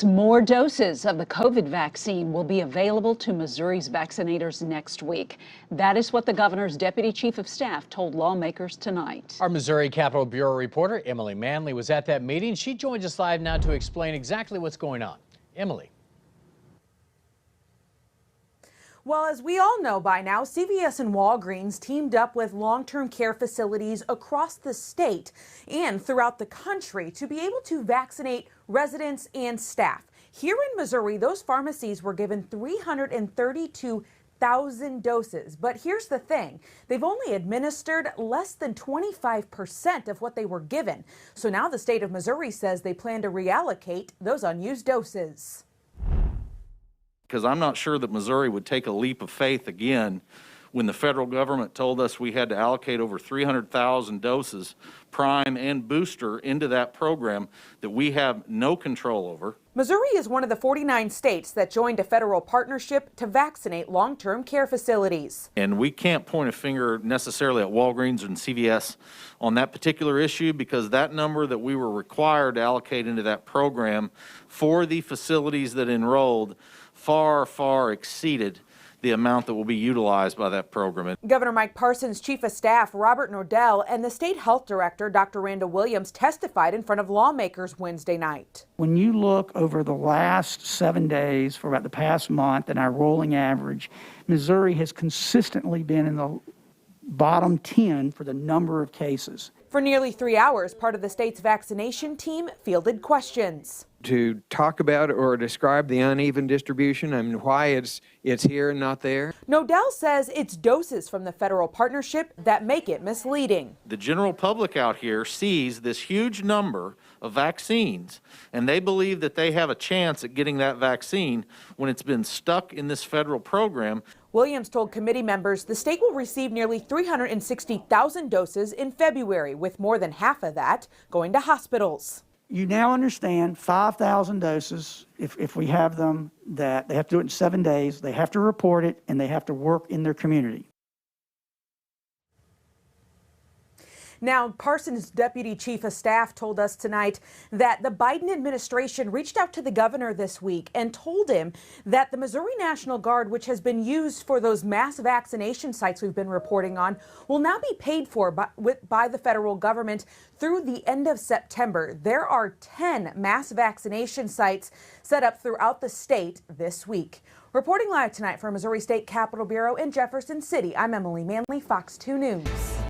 More doses of the COVID vaccine will be available to Missouri's vaccinators next week. That is what the governor's deputy chief of staff told lawmakers tonight. Our Missouri Capitol Bureau reporter Emily Manley was at that meeting. She joins us live now to explain exactly what's going on. Emily. Well, as we all know by now, CVS and Walgreens teamed up with long-term care facilities across the state and throughout the country to be able to vaccinate residents and staff. Here in Missouri, those pharmacies were given 332,000 doses. But here's the thing, they've only administered less than 25% of what they were given. So now the state of Missouri says they plan to reallocate those unused doses. Because I'm not sure that Missouri would take a leap of faith again when the federal government told us we had to allocate over 300,000 doses, prime and booster, into that program that we have no control over. Missouri is one of the 49 states that joined a federal partnership to vaccinate long-term care facilities. And we can't point a finger necessarily at Walgreens and CVS on that particular issue, because that number that we were required to allocate into that program for the facilities that enrolled far exceeded the amount that will be utilized by that program. Governor Mike Parson's chief of staff, Robert Nordell, and the state health director, Dr. Randall Williams, testified in front of lawmakers Wednesday night. When you look over the last 7 days for about the past month and our rolling average, Missouri has consistently been in the bottom 10 for the number of cases. For nearly 3 hours, part of the state's vaccination team fielded questions. To talk about or describe the uneven distribution and why it's here and not there. Nodell says it's doses from the federal partnership that make it misleading. The general public out here sees this huge number of vaccines, and they believe that they have a chance at getting that vaccine when it's been stuck in this federal program. Williams told committee members the state will receive nearly 360,000 doses in February, with more than half of that going to hospitals. You now understand 5,000 doses, if we have them, that they have to do it in 7 days, they have to report it, and they have to work in their community. Now, Parson's deputy chief of staff told us tonight that the Biden administration reached out to the governor this week and told him that the Missouri National Guard, which has been used for those mass vaccination sites we've been reporting on, will now be paid for by the federal government through the end of September. There are 10 mass vaccination sites set up throughout the state this week. Reporting live tonight from Missouri State Capitol Bureau in Jefferson City, I'm Emily Manley, Fox 2 News.